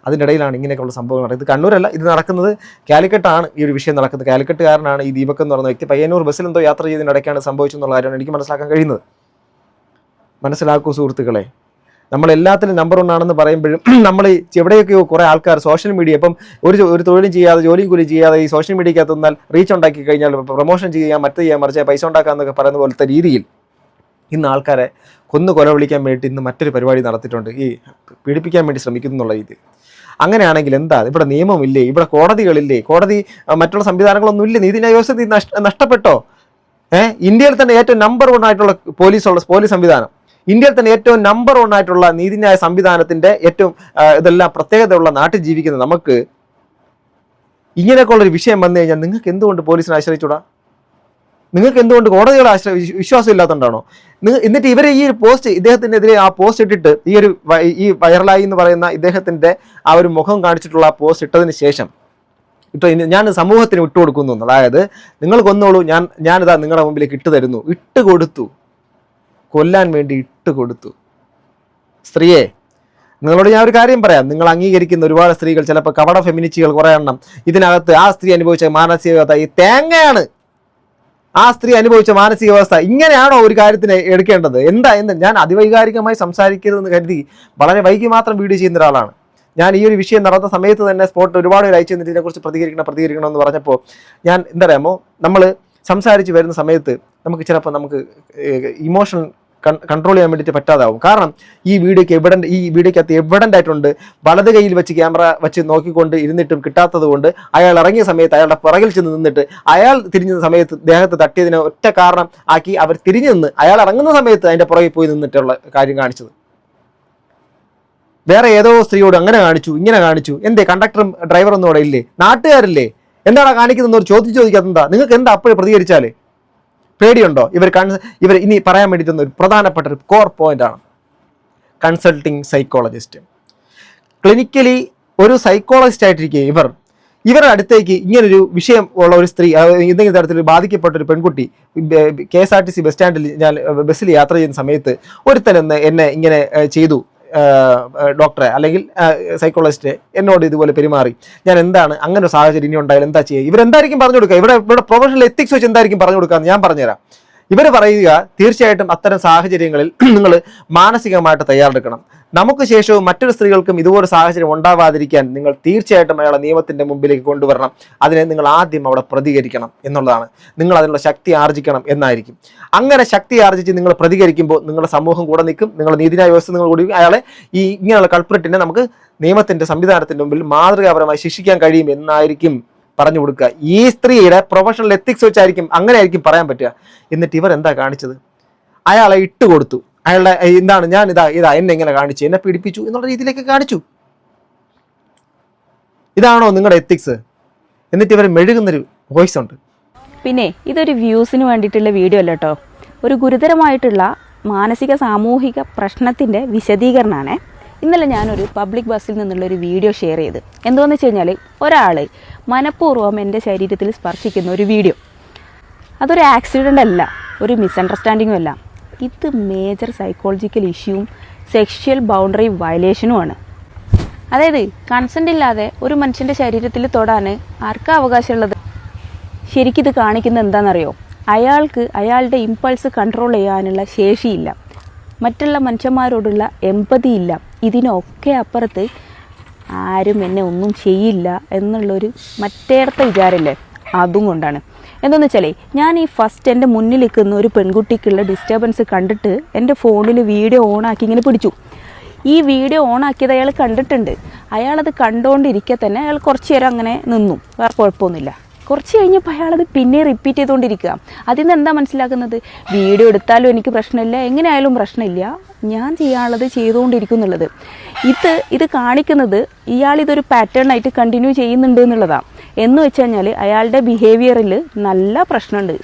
അതിനിടയിലാണ് ഇങ്ങനെയൊക്കെയുള്ള സംഭവങ്ങൾ നടക്കുന്നത്. ഇത് കണ്ണൂരല്ല, ഇത് നടക്കുന്നത് കാലിക്കട്ടാണ്. ഈ ഒരു വിഷയം നടക്കുന്നത് കാലിക്കട്ടുകാരനാണ് ഈ ദീപക് എന്ന് പറയുന്ന വ്യക്തി. പയ്യന്നൂർ ബസ്സിൽ എന്തോ യാത്ര ചെയ്തതിനിടയ്ക്കാണ് സംഭവിച്ചെന്നുള്ള കാര്യമാണ് എനിക്ക് മനസ്സിലാക്കാൻ കഴിയുന്നത്. മനസ്സിലാക്കൂ സുഹൃത്തുക്കളെ, നമ്മളെല്ലാത്തിലും നമ്പർ 1 ആണെന്ന് പറയുമ്പോഴും നമ്മൾ എവിടെയൊക്കെയോ കുറേ ആൾക്കാർ സോഷ്യൽ മീഡിയ ഇപ്പം ഒരു തൊഴിലും ചെയ്യാതെ ജോലിയും കൂലി ചെയ്യാതെ ഈ സോഷ്യൽ മീഡിയക്കകത്ത് നിന്നാൽ റീച്ച് ഉണ്ടാക്കി കഴിഞ്ഞാൽ പ്രൊമോഷൻ ചെയ്യാൻ മറ്റു ചെയ്യാൻ മറിച്ച് പൈസ ഉണ്ടാക്കാമെന്നൊക്കെ പറയുന്ന പോലത്തെ രീതിയിൽ ഇന്ന് ആൾക്കാരെ കൊല വിളിക്കാൻ വേണ്ടി ഇന്ന് മറ്റൊരു പരിപാടി നടത്തിയിട്ടുണ്ട്. ഈ പീഡിപ്പിക്കാൻ വേണ്ടി ശ്രമിക്കുന്നു എന്നുള്ള രീതിയിൽ. അങ്ങനെയാണെങ്കിൽ എന്താ ഇവിടെ നിയമമില്ലേ? ഇവിടെ കോടതികളില്ലേ? കോടതി മറ്റുള്ള സംവിധാനങ്ങളൊന്നും ഇല്ലേ? നീതിന്യായ വ്യവസ്ഥ നഷ്ടപ്പെട്ടോ? ഇന്ത്യയിൽ തന്നെ ഏറ്റവും നമ്പർ 1 ആയിട്ടുള്ള പോലീസ് സംവിധാനം, ഇന്ത്യയിൽ തന്നെ ഏറ്റവും നമ്പർ 1 ആയിട്ടുള്ള നീതിന്യായ സംവിധാനത്തിന്റെ ഏറ്റവും ഇതെല്ലാം പ്രത്യേകതയുള്ള നാട്ടിൽ ജീവിക്കുന്ന നമുക്ക് ഇങ്ങനെയൊക്കെയുള്ളൊരു വിഷയം വന്നു കഴിഞ്ഞാൽ നിങ്ങൾക്ക് എന്തുകൊണ്ട് പോലീസിനെ ആശ്രയിച്ചൂടാ? നിങ്ങൾക്ക് എന്തുകൊണ്ട് കോടതികളെ വിശ്വാസം ഇല്ലാത്തതുകൊണ്ടാണോ? എന്നിട്ട് ഇവരെ ഈ പോസ്റ്റ് ഇദ്ദേഹത്തിനെതിരെ ആ പോസ്റ്റ് ഇട്ടിട്ട് ഈ വൈറലായി എന്ന് പറയുന്ന ഇദ്ദേഹത്തിന്റെ ആ ഒരു മുഖം കാണിച്ചിട്ടുള്ള ആ പോസ്റ്റ് ഇട്ടതിന് ശേഷം ഞാൻ സമൂഹത്തിന് വിട്ടുകൊടുക്കുന്നു. അതായത് നിങ്ങൾ കൊന്നോളൂ, ഞാനിതാ നിങ്ങളുടെ മുമ്പിലേക്ക് ഇട്ടുതരുന്നു. ഇട്ടുകൊടുത്തു, കൊല്ലാൻ വേണ്ടി ഇട്ടുകൊടുത്തു. സ്ത്രീയെ, നിങ്ങളോട് ഞാൻ ഒരു കാര്യം പറയാം. നിങ്ങൾ അംഗീകരിക്കുന്ന ഒരുപാട് സ്ത്രീകൾ, ചിലപ്പോൾ കപട ഫെമിനിസ്റ്റുകൾ കുറേ എണ്ണം, ഇതിനകത്ത് ആ സ്ത്രീ അനുഭവിച്ച മാനസികാവസ്ഥ ഈ തേങ്ങയാണ്. ആ സ്ത്രീ അനുഭവിച്ച മാനസികാവസ്ഥ ഇങ്ങനെയാണോ ഒരു കാര്യത്തിന് എടുക്കേണ്ടത്? എന്താ ഞാൻ അതിവൈകാരികമായി സംസാരിക്കരുതെന്ന് കരുതി വളരെ വൈകി മാത്രം വീഡിയോ ചെയ്യുന്ന ഒരാളാണ് ഞാൻ. ഈ ഒരു വിഷയം നടന്ന സമയത്ത് തന്നെ സ്പോട്ടിൽ ഒരുപാട് പേര് അയച്ചു തന്നിട്ട് ഇതിനെക്കുറിച്ച് പ്രതികരിക്കണം എന്ന് പറഞ്ഞപ്പോൾ ഞാൻ എന്താ പറയാമോ, നമ്മൾ സംസാരിച്ച് വരുന്ന സമയത്ത് നമുക്ക് ചിലപ്പോൾ ഇമോഷൻ കൺട്രോൾ ചെയ്യാൻ വേണ്ടിയിട്ട് പറ്റാതാവും. കാരണം ഈ വീഡിയോക്കകത്ത് എവിഡൻ്റ് ആയിട്ടുണ്ട്. വലത് കയ്യിൽ വെച്ച് ക്യാമറ വെച്ച് നോക്കിക്കൊണ്ട് ഇരുന്നിട്ടും കിട്ടാത്തത് കൊണ്ട് അയാൾ ഇറങ്ങിയ സമയത്ത് അയാളുടെ പുറകിൽ ചെന്ന് നിന്നിട്ട് അയാൾ തിരിഞ്ഞ സമയത്ത് ദേഹത്ത് തട്ടിയതിനെ ഒറ്റ കാരണം ആക്കി അവർ തിരിഞ്ഞു നിന്ന് അയാൾ ഇറങ്ങുന്ന സമയത്ത് അതിൻ്റെ പുറകിൽ പോയി നിന്നിട്ടുള്ള കാര്യം കാണിച്ചത്. വേറെ ഏതോ സ്ത്രീയോട് അങ്ങനെ കാണിച്ചു, ഇങ്ങനെ കാണിച്ചു. എന്തേ കണ്ടക്ടറും ഡ്രൈവറൊന്നും അവിടെ ഇല്ലേ? നാട്ടുകാരില്ലേ? എന്താണ് കാണിക്കുന്നത്? ഒരു ചോദിക്കാത്തെന്താ? നിങ്ങൾക്ക് എന്താ അപ്പോഴും പ്രതികരിച്ചാലേ പേടിയുണ്ടോ? ഇവർ ഇനി പറയാൻ വേണ്ടിയിട്ടുന്ന ഒരു പ്രധാനപ്പെട്ട ഒരു കോർ പോയിന്റ് ആണ് കൺസൾട്ടിങ് സൈക്കോളജിസ്റ്റ്. ക്ലിനിക്കലി ഒരു സൈക്കോളജിസ്റ്റ് ആയിട്ടിരിക്കുക ഇവരുടെ അടുത്തേക്ക് ഇങ്ങനൊരു വിഷയം ഉള്ള ഒരു സ്ത്രീ, എന്തെങ്കിലും തരത്തിൽ ബാധിക്കപ്പെട്ട ഒരു പെൺകുട്ടി KSRTC ബസ് സ്റ്റാൻഡിൽ ഞാൻ ബസ്സിൽ യാത്ര ചെയ്യുന്ന സമയത്ത് ഒരുത്തനെന്ന് എന്നെ ഇങ്ങനെ ചെയ്തു, ഡോക്ടറെ അല്ലെങ്കിൽ സൈക്കോളജിസ്റ്റ് എന്നോട് ഇതുപോലെ പെരുമാറി, ഞാൻ എന്താണ് അങ്ങനെ ഒരു സാഹചര്യം ഇനി ഉണ്ടായാലും എന്താ ചെയ്യുക? ഇവരെന്തായിരിക്കും പറഞ്ഞു കൊടുക്കുക? ഇവിടെ പ്രൊഫഷണൽ എത്തിക്സ് വെച്ച് എന്തായിരിക്കും പറഞ്ഞു കൊടുക്കുക? ഞാൻ പറഞ്ഞുതരാം. ഇവർ പറയുക, തീർച്ചയായിട്ടും അത്തരം സാഹചര്യങ്ങളിൽ നിങ്ങൾ മാനസികമായിട്ട് തയ്യാറെടുക്കണം. നമുക്ക് ശേഷവും മറ്റൊരു സ്ത്രീകൾക്കും ഇതുപോലെ സാഹചര്യം ഉണ്ടാവാതിരിക്കാൻ നിങ്ങൾ തീർച്ചയായിട്ടും അയാളെ നിയമത്തിന്റെ മുമ്പിലേക്ക് കൊണ്ടുവരണം. അതിനെ നിങ്ങൾ ആദ്യം അവിടെ പ്രതികരിക്കണം എന്നുള്ളതാണ്. നിങ്ങൾ അതിനുള്ള ശക്തി ആർജിക്കണം എന്നായിരിക്കും. അങ്ങനെ ശക്തി ആർജിച്ച് നിങ്ങൾ പ്രതികരിക്കുമ്പോൾ നിങ്ങളുടെ സമൂഹം കൂടെ നിൽക്കും, നിങ്ങളുടെ നീതിന്യായ വ്യവസ്ഥ നിങ്ങൾ കൂടി അയാളെ ഇങ്ങനെയുള്ള കൾപ്രിറ്റിനെ നമുക്ക് നിയമത്തിന്റെ സംവിധാനത്തിന്റെ മുമ്പിൽ മാതൃകാപരമായി ശിക്ഷിക്കാൻ കഴിയും എന്നായിരിക്കും പറഞ്ഞു കൊടുക്കുക. ഈ സ്ത്രീയുടെ പ്രൊഫഷണൽ എത്തിക്സ് വെച്ചായിരിക്കും അങ്ങനെ ആയിരിക്കും പറയാൻ പറ്റുക. എന്നിട്ട് ഇവർ എന്താ കാണിച്ചത്? അയാളെ ഇട്ടുകൊടുത്തു. അയാളുടെ എന്താണ്, ഞാൻ ഇതാ എന്നെ ഇങ്ങനെ കാണിച്ചു, എന്നെ പീഡിപ്പിച്ചു എന്നുള്ള രീതിയിലേക്ക് കാണിച്ചു. ഇതാണോ നിങ്ങളുടെ എത്തിക്സ്? എന്നിട്ട് ഇവർ മെഴുകുന്നൊരു വോയിസ് ഉണ്ട്. പിന്നെ ഇതൊരു വ്യൂസിന് വേണ്ടിയിട്ടുള്ള വീഡിയോ അല്ല കേട്ടോ, ഒരു ഗുരുതരമായിട്ടുള്ള മാനസിക സാമൂഹിക പ്രശ്നത്തിൻ്റെ വിശദീകരണമാണ്. ഇന്നലെ ഞാനൊരു പബ്ലിക് ബസ്സിൽ നിന്നുള്ളൊരു വീഡിയോ ഷെയർ ചെയ്ത്. എന്താണെന്ന് വെച്ച് കഴിഞ്ഞാൽ ഒരാൾ മനഃപൂർവ്വം എൻ്റെ ശരീരത്തിൽ സ്പർശിക്കുന്ന ഒരു വീഡിയോ. അതൊരു ആക്സിഡൻ്റ് അല്ല, ഒരു മിസ്അണ്ടർസ്റ്റാൻഡിങ്ങും അല്ല. ഇത് മേജർ സൈക്കോളജിക്കൽ ഇഷ്യൂവും സെക്ഷൽ ബൗണ്ടറി വയലേഷനുമാണ്. അതായത് കൺസെൻ്റ് ഇല്ലാതെ ഒരു മനുഷ്യൻ്റെ ശരീരത്തിൽ തൊടാൻ ആർക്കാ അവകാശമുള്ളത്? ശരിക്കിത് കാണിക്കുന്നത് എന്താണെന്നറിയോ? അയാൾക്ക് അയാളുടെ ഇമ്പൾസ് കൺട്രോൾ ചെയ്യാനുള്ള ശേഷിയില്ല, മറ്റുള്ള മനുഷ്യന്മാരോടുള്ള എമ്പതി ഇല്ല. ഇതിനൊക്കെ അപ്പുറത്ത് ആരും എന്നെ ഒന്നും ചെയ്യില്ല എന്നുള്ളൊരു മറ്റേടത്തെ വിചാരമില്ലേ, അതും കൊണ്ടാണ്. എന്താണെന്ന് വെച്ചാൽ ഞാൻ ഈ ഫസ്റ്റ് എൻ്റെ മുന്നിൽ നിൽക്കുന്ന ഒരു പെൺകുട്ടിക്കുള്ള ഡിസ്റ്റർബൻസ് കണ്ടിട്ട് എൻ്റെ ഫോണിൽ വീഡിയോ ഓണാക്കി ഇങ്ങനെ പിടിച്ചു. ഈ വീഡിയോ ഓണാക്കിയത് അയാൾ കണ്ടിട്ടുണ്ട്. അയാളത് കണ്ടുകൊണ്ടിരിക്കെ തന്നെ അയാൾ കുറച്ച് നേരം അങ്ങനെ നിന്നു, വേറെ കുഴപ്പമൊന്നുമില്ല. കുറച്ച് കഴിഞ്ഞപ്പോൾ അയാളത് പിന്നെ റിപ്പീറ്റ് ചെയ്തുകൊണ്ടിരിക്കുക. അതിൽ നിന്ന് എന്താ മനസ്സിലാക്കുന്നത്? വീഡിയോ എടുത്താലും എനിക്ക് പ്രശ്നമില്ല, എങ്ങനെ ആയാലും പ്രശ്നമില്ല, ഞാൻ ചെയ്യാനുള്ളത് ചെയ്തുകൊണ്ടിരിക്കും എന്നുള്ളത്. ഇത് കാണിക്കുന്നത് ഇയാളിതൊരു പാറ്റേണായിട്ട് കണ്ടിന്യൂ ചെയ്യുന്നുണ്ട് എന്നുള്ളതാണ്. എന്ന് വെച്ച് കഴിഞ്ഞാൽ അയാളുടെ ബിഹേവിയറിൽ നല്ല പ്രശ്നമുണ്ട്.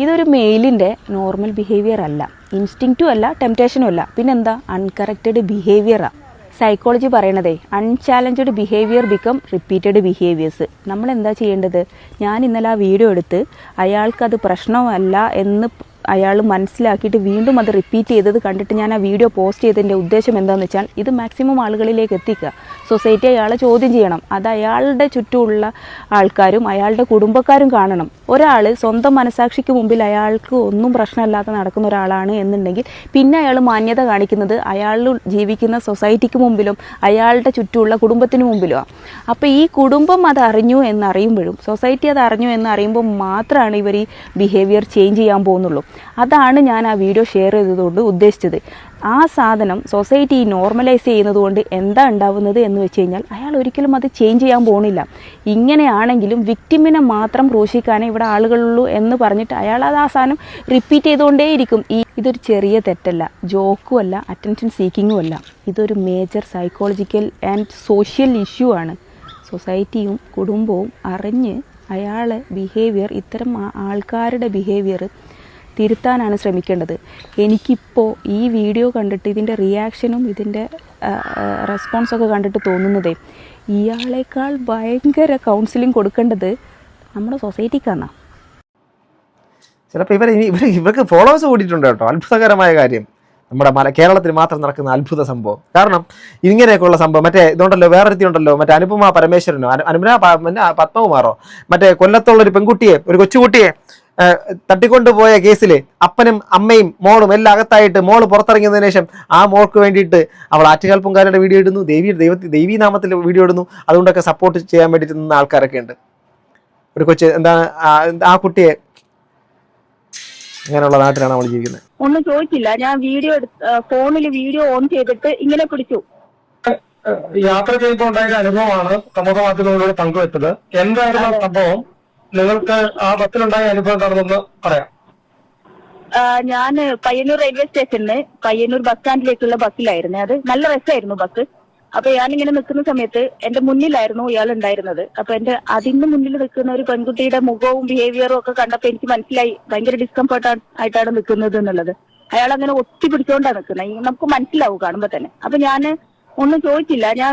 ഇതൊരു മെയിലിൻ്റെ നോർമൽ ബിഹേവിയർ അല്ല, ഇൻസ്റ്റിങ്ക്റ്റും അല്ല, ടെംപ്റ്റേഷനും അല്ല, പിന്നെന്താ അൺകറക്റ്റഡ് ബിഹേവിയറാണ്. സൈക്കോളജി പറയണതേ unchallenged behaviour become repeated behaviours. നമ്മൾ എന്താ ചെയ്യേണ്ടത്? ഞാൻ ഇന്നലെ ആ വീഡിയോ എടുത്ത് അയാൾക്കത് പ്രശ്നമല്ല എന്ന് അയാൾ മനസ്സിലാക്കിയിട്ട് വീണ്ടും അത് റിപ്പീറ്റ് ചെയ്തത് കണ്ടിട്ട് ഞാൻ ആ വീഡിയോ പോസ്റ്റ് ചെയ്തതിൻ്റെ ഉദ്ദേശം എന്താണെന്ന് വെച്ചാൽ ഇത് മാക്സിമം ആളുകളിലേക്ക് എത്തിക്കുക. സൊസൈറ്റി അയാളെ ചോദ്യം ചെയ്യണം. അത് അയാളുടെ ചുറ്റുമുള്ള ആൾക്കാരും അയാളുടെ കുടുംബക്കാരും കാണണം. ഒരാൾ സ്വന്തം മനസാക്ഷിക്ക് മുമ്പിൽ അയാൾക്ക് ഒന്നും പ്രശ്നമില്ലാതെ നടക്കുന്ന ഒരാളാണ് എന്നുണ്ടെങ്കിൽ പിന്നെ അയാൾ മാന്യത കാണിക്കുന്നത് അയാൾ ജീവിക്കുന്ന സൊസൈറ്റിക്ക് മുമ്പിലും അയാളുടെ ചുറ്റുമുള്ള കുടുംബത്തിന് മുമ്പിലുമാണ്. അപ്പോൾ ഈ കുടുംബം അത് അറിഞ്ഞു എന്നറിയുമ്പോഴും സൊസൈറ്റി അത് അറിഞ്ഞു എന്നറിയുമ്പോൾ മാത്രമാണ് ഇവർ ഈ ബിഹേവിയർ ചേഞ്ച് ചെയ്യാൻ പോകുന്നുള്ളൂ. അതാണ് ഞാൻ ആ വീഡിയോ ഷെയർ ചെയ്തതുകൊണ്ട് ഉദ്ദേശിച്ചത്. ആ സാധനം സൊസൈറ്റി നോർമലൈസ് ചെയ്യുന്നത് കൊണ്ട് എന്താ ഉണ്ടാവുന്നത് എന്ന് വെച്ച് കഴിഞ്ഞാൽ അയാൾ ഒരിക്കലും അത് ചേഞ്ച് ചെയ്യാൻ പോകുന്നില്ല. ഇങ്ങനെയാണെങ്കിലും വിക്ടിമിനെ മാത്രം ക്രൂശിക്കാനേ ഇവിടെ ആളുകളുള്ളൂ എന്ന് പറഞ്ഞിട്ട് അയാൾ അത് ആ സാധനം റിപ്പീറ്റ് ചെയ്തുകൊണ്ടേയിരിക്കും. ഇതൊരു ചെറിയ തെറ്റല്ല, ജോക്കും അല്ല, അറ്റൻഷൻ സീക്കിങ്ങും അല്ല. ഇതൊരു major psychological and social issue ആണ്. സൊസൈറ്റിയും കുടുംബവും അറിഞ്ഞ് അയാളെ ബിഹേവിയർ, ഇത്തരം ആൾക്കാരുടെ ബിഹേവിയർ തിരുത്താനാണ് ശ്രമിക്കേണ്ടത്. എനിക്കിപ്പോൾ ഈ വീഡിയോ കണ്ടിട്ട് ഇതിൻ്റെ റിയാക്ഷനും ഇതിൻ്റെ റെസ്പോൺസൊക്കെ കണ്ടിട്ട് തോന്നുന്നതേ ഇയാളേക്കാൾ ഭയങ്കര കൗൺസിലിംഗ് കൊടുക്കേണ്ടത് നമ്മുടെ സൊസൈറ്റിക്കാണ്. ചിലപ്പോൾ ഇവർക്ക് ഫോളോവേഴ്സ് കൂടിയിട്ടുണ്ട് കേട്ടോ. അത്ഭുതകരമായ കാര്യം, നമ്മുടെ കേരളത്തിൽ മാത്രം നടക്കുന്ന അത്ഭുത സംഭവം. കാരണം ഇങ്ങനെയൊക്കെയുള്ള സംഭവം മറ്റേ ഇതുണ്ടല്ലോ, വേറൊരുത്തി ഉണ്ടല്ലോ, മറ്റേ അനുപമ പരമേശ്വരനോ പത്മകുമാറോ, മറ്റേ കൊല്ലത്തുള്ളൊരു പെൺകുട്ടിയെ, ഒരു കൊച്ചുകുട്ടിയെ തട്ടിക്കൊണ്ടുപോയ കേസിൽ അപ്പനും അമ്മയും മോളും എല്ലാം അകത്തായിട്ട് മോള് പുറത്തിറങ്ങിയതിനു ശേഷം ആ മോൾക്ക് വേണ്ടിയിട്ട് അവൾ ആറ്റുകാൽ പൊങ്കാലയുടെ വീഡിയോ ഇടുന്നു, ദേവീ നാമത്തിൽ വീഡിയോ ഇടുന്നു. അതുകൊണ്ടൊക്കെ സപ്പോർട്ട് ചെയ്യാൻ വേണ്ടിയിട്ട് നിന്ന ആൾക്കാരൊക്കെ ഉണ്ട്. ഒരു കൊച്ച് എന്താണ് ആ കുട്ടിയെ, അങ്ങനെയുള്ള നാട്ടിലാണ് അവൾ ജീവിക്കുന്നത്. ഒന്നും ചോദിച്ചില്ല. ഞാൻ വീഡിയോ ഫോണിൽ വീഡിയോ ഓൺ ചെയ്തിട്ട് ഇങ്ങനെ പിടിച്ചു. യാത്ര ചെയ്യുമ്പോൾ ഉണ്ടായ അനുഭവമാണ് സമൂഹ മാധ്യമങ്ങളിലൂടെ പങ്കുവെച്ചത്. എന്തായിരുന്നു സംഭവം? നിങ്ങൾക്ക് ആ ബസ്സിലുണ്ടായ അനുഭവം എന്താണെന്ന് പറയാം. ഞാൻ പയ്യന്നൂർ റെയിൽവേ സ്റ്റേഷനിൽ പയ്യന്നൂർ ബസ് സ്റ്റാൻഡിലേക്കുള്ള ബസ്സിലായിരുന്നു. അത് നല്ല രസമായിരുന്നു ബസ്. അപ്പൊ ഞാനിങ്ങനെ നിൽക്കുന്ന സമയത്ത് എന്റെ മുന്നിലായിരുന്നു ഇയാൾ ഉണ്ടായിരുന്നത്. അപ്പൊ അതിന് മുന്നിൽ നിൽക്കുന്ന ഒരു പെൺകുട്ടിയുടെ മുഖവും ബിഹേവിയറും ഒക്കെ കണ്ടപ്പോ എനിക്ക് മനസ്സിലായി ഭയങ്കര ഡിസ്കംഫർട്ട് ആയിട്ടാണ് നിൽക്കുന്നത് എന്നുള്ളത്. അയാൾ അങ്ങനെ ഒത്തി പിടിച്ചോണ്ടാണ് നിൽക്കുന്നത്, നമുക്ക് മനസ്സിലാവും കാണുമ്പോ തന്നെ. അപ്പൊ ഞാൻ ഒന്നും ചോദിച്ചില്ല. ഞാൻ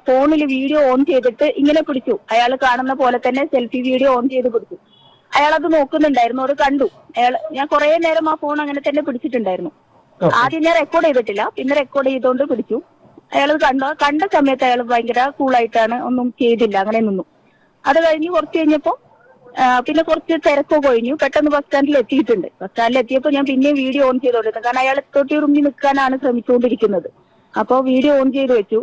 ഫോണിൽ വീഡിയോ ഓൺ ചെയ്തിട്ട് ഇങ്ങനെ പിടിച്ചു. അയാൾ കാണുന്ന പോലെ തന്നെ സെൽഫി വീഡിയോ ഓൺ ചെയ്ത് പിടിച്ചു. അയാളത് നോക്കുന്നുണ്ടായിരുന്നു, അത് കണ്ടു. ഞാൻ കുറെ നേരം ആ ഫോൺ അങ്ങനെ തന്നെ പിടിച്ചിട്ടുണ്ടായിരുന്നു. ആദ്യം ഞാൻ റെക്കോർഡ് ചെയ്തിട്ടില്ല, പിന്നെ റെക്കോർഡ് ചെയ്തുകൊണ്ട് പിടിച്ചു. അയാൾ കണ്ട സമയത്ത് അയാൾ ഭയങ്കര കൂളായിട്ടാണ്, ഒന്നും ചെയ്തില്ല, അങ്ങനെ നിന്നു. അത് കഴിഞ്ഞ് കുറച്ച് കഴിഞ്ഞപ്പോ പിന്നെ കുറച്ച് തിരക്കൊക്കെ കഴിഞ്ഞു. പെട്ടെന്ന് ബസ് സ്റ്റാൻഡിൽ എത്തിയിട്ടുണ്ട്. ബസ് സ്റ്റാൻഡിൽ എത്തിയപ്പോൾ ഞാൻ പിന്നെ വീഡിയോ ഓൺ ചെയ്തോണ്ടിരുന്നു. കാരണം അയാൾ തൊട്ടി ഉറുമ്പി നിൽക്കാനാണ് ശ്രമിച്ചുകൊണ്ടിരിക്കുന്നത്. അപ്പൊ വീഡിയോ ഓൺ ചെയ്ത് വെച്ചു.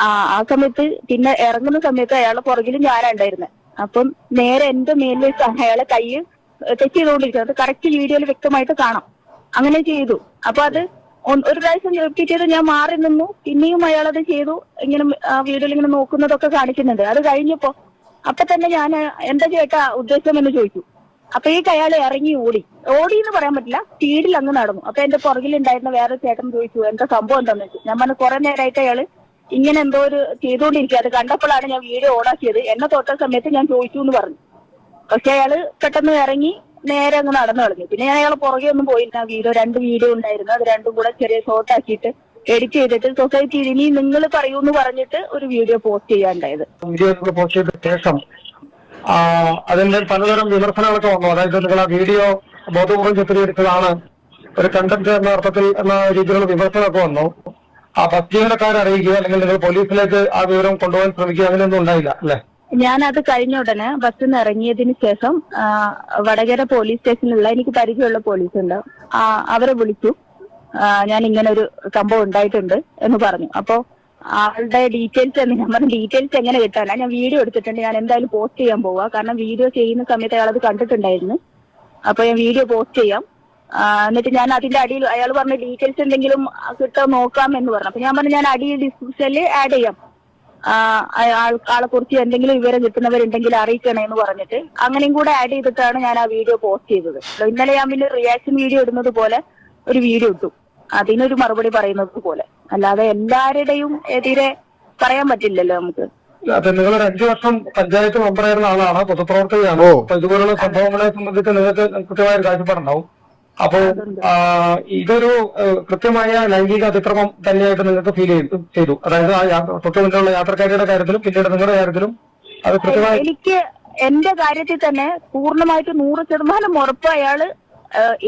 ആ സമയത്ത് പിന്നെ ഇറങ്ങുന്ന സമയത്ത് അയാളെ പുറകിൽ ഞാനുണ്ടായിരുന്നത്. അപ്പം നേരെ എന്റെ മേലിൽ വെച്ച് അയാളെ കൈ ടച്ച് ചെയ്തുകൊണ്ടിരിക്കുന്നത് കറക്റ്റ് വീഡിയോയിൽ വ്യക്തമായിട്ട് കാണാം. അങ്ങനെ ചെയ്തു. അപ്പൊ അത് ഒരു പ്രാവശ്യം റിപ്പീറ്റ് ചെയ്ത് ഞാൻ മാറി നിന്നു. പിന്നെയും അയാളത് ചെയ്തു. ഇങ്ങനെ ആ വീഡിയോയിൽ ഇങ്ങനെ നോക്കുന്നതൊക്കെ കാണിക്കുന്നുണ്ട്. അത് കഴിഞ്ഞപ്പോ അപ്പൊ തന്നെ ഞാൻ എന്താ ചേട്ടാ ഉദ്ദേശം എന്ന് ചോദിച്ചു. അപ്പോഴേക്ക് അയാൾ ഇറങ്ങി ഓടി എന്ന് പറയാൻ പറ്റില്ല, സ്പീഡിൽ അങ്ങ് നടന്നു. അപ്പൊ എന്റെ പുറകിലുണ്ടായിരുന്ന വേറെ ചേട്ടൻ ചോദിച്ചു എന്താ സംഭവം എന്താന്ന് വെച്ചു. ഞാൻ പറഞ്ഞു കുറെ നേരമായിട്ട് അയാള് ഇങ്ങനെ എന്തോ ഒരു ചെയ്തുകൊണ്ടിരിക്കുക. അത് കണ്ടപ്പോഴാണ് ഞാൻ വീഡിയോ ഓണാക്കിയത്. എന്നെ തൊട്ട സമയത്ത് ഞാൻ ചോദിച്ചു എന്ന് പറഞ്ഞു. പക്ഷെ അയാള് പെട്ടെന്ന് ഇറങ്ങി നേരെ അങ്ങ് നടന്നു കളഞ്ഞു. പിന്നെ ഞാൻ അയാളെ പുറകെ ഒന്നും പോയില്ല. രണ്ട് വീഡിയോ ഉണ്ടായിരുന്നു. അത് രണ്ടും കൂടെ ചെറിയ ഷോർട്ട് ആക്കിയിട്ട് എഡിറ്റ് ചെയ്തിട്ട് സൊസൈറ്റിയിൽ ഇനി നിങ്ങൾ പറയൂന്ന് പറഞ്ഞിട്ട് ഒരു വീഡിയോ പോസ്റ്റ് ചെയ്യാണ്ടായത്. വീഡിയോ പോസ്റ്റ് ചെയ്ത ശേഷം അതിന്റെ പലതരം വിമർശനങ്ങളൊക്കെ വന്നു. അതായത് നിങ്ങൾ ആ വീഡിയോ ബോധപൂർവ്വം ചിത്രീകരിച്ചതാണ് ഒരു കണ്ടന്റ് എന്ന അർത്ഥത്തിൽ എന്ന രീതിയിലുള്ള വിമർശനമൊക്കെ വന്നു. ആ ബസ് ജീവനക്കാരെ അറിയിക്കുക അല്ലെങ്കിൽ നിങ്ങൾ പോലീസിലേക്ക് ആ വിവരം കൊണ്ടുപോകാൻ ശ്രമിക്കുക, അങ്ങനെയൊന്നും ഉണ്ടായില്ല അല്ലെ? ഞാനത് കഴിഞ്ഞ ഉടനെ ബസ്സിൽ നിന്ന് ഇറങ്ങിയതിന് ശേഷം വടകര പോലീസ് സ്റ്റേഷനിലുള്ള എനിക്ക് പരിചയമുള്ള പോലീസ് ഉണ്ട്, അവരെ വിളിച്ചു. ഞാൻ ഇങ്ങനെ ഒരു സംഭവം ഉണ്ടായിട്ടുണ്ട് എന്ന് പറഞ്ഞു. അപ്പോ ആളുടെ ഡീറ്റെയിൽസ് ഞാൻ പറഞ്ഞു ഡീറ്റെയിൽസ് എങ്ങനെ കിട്ടാനാ, ഞാൻ വീഡിയോ എടുത്തിട്ടുണ്ട്, ഞാൻ എന്തായാലും പോസ്റ്റ് ചെയ്യാൻ പോവാ. കാരണം വീഡിയോ ചെയ്യുന്ന സമയത്ത് അയാളത് കണ്ടിട്ടുണ്ടായിരുന്നു. അപ്പൊ ഞാൻ വീഡിയോ പോസ്റ്റ് ചെയ്യാം. എന്നിട്ട് ഞാൻ അതിന്റെ അടിയിൽ അയാൾ പറഞ്ഞ ഡീറ്റെയിൽസ് എന്തെങ്കിലും കിട്ടാൻ നോക്കാം എന്ന് പറഞ്ഞു. അപ്പൊ ഞാൻ പറഞ്ഞു ഞാൻ അടിയിൽ ഡിസ്ക്രിപ്ഷനിൽ ആഡ് ചെയ്യാം, ആളെ കുറിച്ച് എന്തെങ്കിലും വിവരം കിട്ടുന്നവരുണ്ടെങ്കിൽ അറിയിക്കണേ എന്ന് പറഞ്ഞിട്ട് അങ്ങനെയും കൂടെ ആഡ് ചെയ്തിട്ടാണ് ഞാൻ ആ വീഡിയോ പോസ്റ്റ് ചെയ്തത്. ഇന്നലെ ഞാൻ പിന്നെ റിയാക്ഷൻ വീഡിയോ ഇടുന്നത് പോലെ ഒരു വീഡിയോ ഇട്ടു, അതിനൊരു മറുപടി പറയുന്നത് പോലെ. അല്ലാതെ എല്ലാവരുടെയും എതിരെ പറയാൻ പറ്റില്ലല്ലോ നമുക്ക്. അതെ, നിങ്ങളൊരു 5 വർഷം പഞ്ചായത്ത് മെമ്പറായിരുന്ന ആളാണ്, പൊതുപ്രവർത്തകയാണ്. അപ്പൊ ഇതുപോലുള്ള സംഭവങ്ങളെ സംബന്ധിച്ച് നിങ്ങൾക്ക് കൃത്യമായ ഒരു കാഴ്ചപ്പാടുണ്ടാവും. അപ്പോ ഇതൊരു കൃത്യമായ ലൈംഗിക അതിക്രമം തന്നെയായിട്ട് നിങ്ങൾക്ക് ഫീൽ ചെയ്തു. അതായത് ആ തൊട്ടു മുന്നിലുള്ള യാത്രക്കാരുടെ കാര്യത്തിലും പിന്നീട് നിങ്ങളുടെ കാര്യത്തിലും അത് കൃത്യമായി. എനിക്ക് എന്റെ കാര്യത്തിൽ തന്നെ പൂർണ്ണമായിട്ട് 100% ഉറപ്പ് അയാള്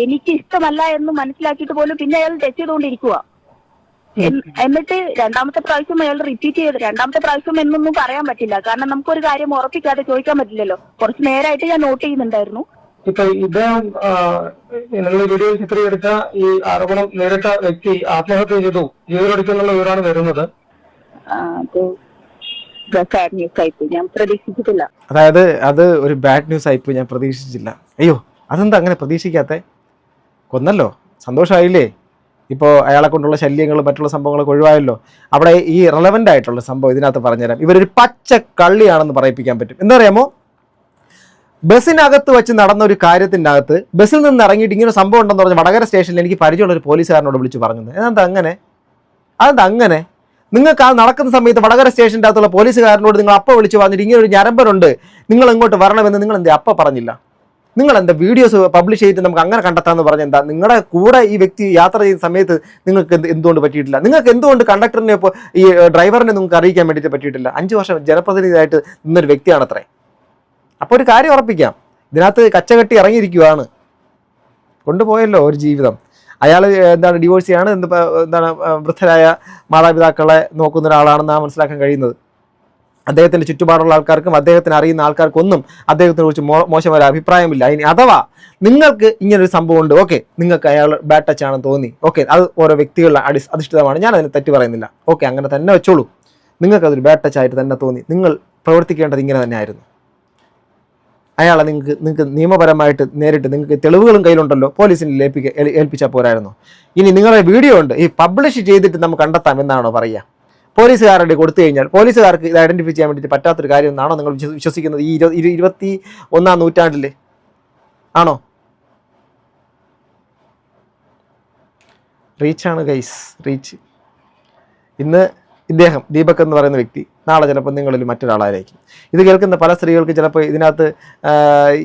എനിക്ക് ഇഷ്ടമല്ല എന്ന് മനസ്സിലാക്കിയിട്ട് പോലും പിന്നെ അയാൾ ടച്ച് ചെയ്തുകൊണ്ടിരിക്കുക. എന്നിട്ട് രണ്ടാമത്തെ പ്രാവശ്യം അയാൾ റിപ്പീറ്റ് ചെയ്ത്, രണ്ടാമത്തെ പ്രാവശ്യം എന്നൊന്നും പറയാൻ പറ്റില്ല, കാരണം നമുക്കൊരു കാര്യം ഉറപ്പിക്കാതെ ചോദിക്കാൻ പറ്റില്ലല്ലോ. കുറച്ച് നേരമായിട്ട് ഞാൻ നോട്ട് ചെയ്യുന്നുണ്ടായിരുന്നു. ഇപ്പൊ ഇദ്ദേഹം നിങ്ങൾ വീഡിയോ ചിത്രീകരിച്ച ഈ ആരോപണം നേരിട്ട വ്യക്തി ആത്മഹത്യ ചെയ്തു, ജീവനൊടുക്കുന്നുള്ള വിവരമാണ് വരുന്നത്. സാഡ് ന്യൂസ് ആയിപ്പോയി, ഞാൻ പ്രതീക്ഷിച്ചിട്ടില്ല. അതായത് അത് ഒരു ബാഡ് ന്യൂസ് ആയിപ്പോയി, ഞാൻ പ്രതീക്ഷിച്ചില്ല. അയ്യോ, അതെന്താ അങ്ങനെ പ്രതീക്ഷിക്കാത്ത? കൊന്നല്ലോ, സന്തോഷമായില്ലേ? ഇപ്പോൾ അയാളെ കൊണ്ടുള്ള ശല്യങ്ങളും മറ്റുള്ള സംഭവങ്ങളൊക്കെ ഒഴിവായല്ലോ. അവിടെ ഈ റെലവൻ്റ് ആയിട്ടുള്ള സംഭവം ഇതിനകത്ത് പറഞ്ഞുതരാം. ഇവരൊരു പച്ച കള്ളിയാണെന്ന് പറയിപ്പിക്കാൻ പറ്റും. എന്താ അറിയാമോ? ബസ്സിനകത്ത് വെച്ച് നടന്ന ഒരു കാര്യത്തിൻ്റെ അകത്ത് ബസ്സിൽ നിന്ന് ഇറങ്ങിയിട്ട് ഇങ്ങനെ സംഭവം ഉണ്ടെന്ന് പറഞ്ഞ് വടകര സ്റ്റേഷനിൽ എനിക്ക് പരിചയമുള്ള ഒരു പോലീസുകാരനോട് വിളിച്ച് പറഞ്ഞു. അതെന്താ അങ്ങനെ? നിങ്ങൾക്ക് ആ നടക്കുന്ന സമയത്ത് വടകര സ്റ്റേഷൻ്റെ അകത്തുള്ള പോലീസുകാരനോട് നിങ്ങൾ അപ്പം വിളിച്ച് പറഞ്ഞിട്ട് ഇങ്ങനെ ഒരു ഞരമ്പനുണ്ട്, നിങ്ങൾ ഇങ്ങോട്ട് വരണമെന്ന് നിങ്ങൾ എന്താ അപ്പം പറഞ്ഞില്ല? നിങ്ങൾ എന്താ വീഡിയോസ് പബ്ലിഷ് ചെയ്തിട്ട് നമുക്ക് അങ്ങനെ കണ്ടെത്താമെന്ന് പറഞ്ഞ എന്താ? നിങ്ങളുടെ കൂടെ ഈ വ്യക്തി യാത്ര ചെയ്യുന്ന സമയത്ത് നിങ്ങൾക്ക് എന്തുകൊണ്ട് പറ്റിയിട്ടില്ല? നിങ്ങൾക്ക് എന്തുകൊണ്ട് കണ്ടക്ടറിനെ ഇപ്പോൾ ഈ ഡ്രൈവറിനെ നിങ്ങൾക്ക് അറിയിക്കാൻ വേണ്ടിയിട്ട് പറ്റിയിട്ടില്ല? 5 വർഷം ജനപ്രതിനിധിയായിട്ട് നിന്നൊരു വ്യക്തിയാണത്രേ. അപ്പോൾ ഒരു കാര്യം ഉറപ്പിക്കാം, ഇതിനകത്ത് കച്ചകെട്ടി ഇറങ്ങിയിരിക്കുകയാണ്. കൊണ്ടുപോയല്ലോ ഒരു ജീവിതം. അയാൾ ഡിവോഴ്സ് ചെയ്യാണ്, വൃദ്ധരായ മാതാപിതാക്കളെ നോക്കുന്ന ഒരാളാണെന്ന് മനസ്സിലാക്കാൻ കഴിയുന്നത്. അദ്ദേഹത്തിൻ്റെ ചുറ്റുപാടുള്ള ആൾക്കാർക്കും അദ്ദേഹത്തിന് അറിയുന്ന ആൾക്കാർക്കൊന്നും അദ്ദേഹത്തിനെ കുറിച്ച് മോശമായ അഭിപ്രായമില്ല. ഇനി അഥവാ നിങ്ങൾക്ക് ഇങ്ങനൊരു സംഭവം ഉണ്ട്, ഓക്കെ, നിങ്ങൾക്ക് അയാൾ ബാഡ് ടച്ച് ആണെന്ന് തോന്നി, ഓക്കെ, അത് ഓരോ വ്യക്തികളുടെ അധിഷ്ഠിതമാണ്, ഞാൻ അതിന് തെറ്റ് പറയുന്നില്ല, ഓക്കെ, അങ്ങനെ തന്നെ വെച്ചോളൂ. നിങ്ങൾക്കതൊരു ബാഡ് ടച്ച് ആയിട്ട് തന്നെ തോന്നി, നിങ്ങൾ പ്രവർത്തിക്കേണ്ടത് ഇങ്ങനെ തന്നെ ആയിരുന്നു. അയാളെ നിങ്ങൾക്ക് നിയമപരമായിട്ട് നേരിട്ട് നിങ്ങൾക്ക് തെളിവുകളും കയ്യിലുണ്ടല്ലോ, പോലീസിനെ ഏൽപ്പിച്ചാൽ പോരായിരുന്നു. ഇനി നിങ്ങളുടെ വീഡിയോ ഉണ്ട്, ഈ പബ്ലിഷ് ചെയ്തിട്ട് നമുക്ക് കണ്ടെത്താം എന്നാണോ പറയുക? പോലീസുകാരുടെ കൊടുത്തു കഴിഞ്ഞാൽ പോലീസുകാർക്ക് ഇത് ഐഡന്റിഫൈ ചെയ്യാൻ വേണ്ടിയിട്ട് പറ്റാത്തൊരു കാര്യം എന്നാണോ നിങ്ങൾ വിശ്വസിക്കുന്നത്? ഈ 21-ാം നൂറ്റാണ്ടിൽ ആണോ? റീച്ചാണ് ഗൈസ്, റീച്ച്. ഇന്ന് ഇദ്ദേഹം ദീപക് എന്ന് പറയുന്ന വ്യക്തി, നാളെ ചിലപ്പോൾ നിങ്ങളിൽ മറ്റൊരാളായിരിക്കും. ഇത് കേൾക്കുന്ന പല സ്ത്രീകൾക്ക് ചിലപ്പോൾ ഇതിനകത്ത്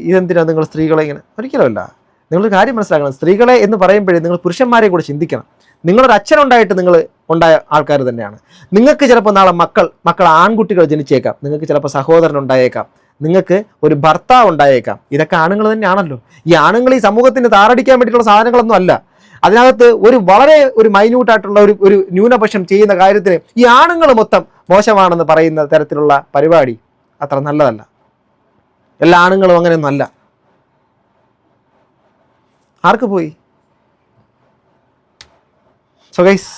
ഇതെന്തിനാണ് നിങ്ങൾ സ്ത്രീകളെ ഇങ്ങനെ? ഒരിക്കലുമല്ല. നിങ്ങളൊരു കാര്യം മനസ്സിലാക്കണം, സ്ത്രീകളെ എന്ന് പറയുമ്പോഴേ നിങ്ങൾ പുരുഷന്മാരെ കൂടെ ചിന്തിക്കണം. നിങ്ങളൊരു അച്ഛനുണ്ടായിട്ട് നിങ്ങൾ ഉണ്ടായ ആൾക്കാർ തന്നെയാണ്. നിങ്ങൾക്ക് ചിലപ്പോൾ നാളെ മക്കൾ ആൺകുട്ടികൾ ജനിച്ചേക്കാം, നിങ്ങൾക്ക് ചിലപ്പോൾ സഹോദരൻ ഉണ്ടായേക്കാം, നിങ്ങൾക്ക് ഒരു ഭർത്താവ് ഉണ്ടായേക്കാം. ഇതൊക്കെ ആണുങ്ങൾ തന്നെയാണല്ലോ. ഈ ആണുങ്ങൾ ഈ സമൂഹത്തിന് താറടിക്കാൻ വേണ്ടിയിട്ടുള്ള സാധനങ്ങളൊന്നും അല്ല. അതിനകത്ത് വളരെ മൈന്യൂട്ടായിട്ടുള്ള ഒരു ന്യൂനപക്ഷം ചെയ്യുന്ന കാര്യത്തിന് ഈ ആണുങ്ങൾ മൊത്തം മോശമാണെന്ന് പറയുന്ന തരത്തിലുള്ള പരിപാടി അത്ര നല്ലതല്ല. എല്ലാ ആണുങ്ങളും അങ്ങനെയൊന്നും അല്ല. ആർക്ക് പോയി? So guys,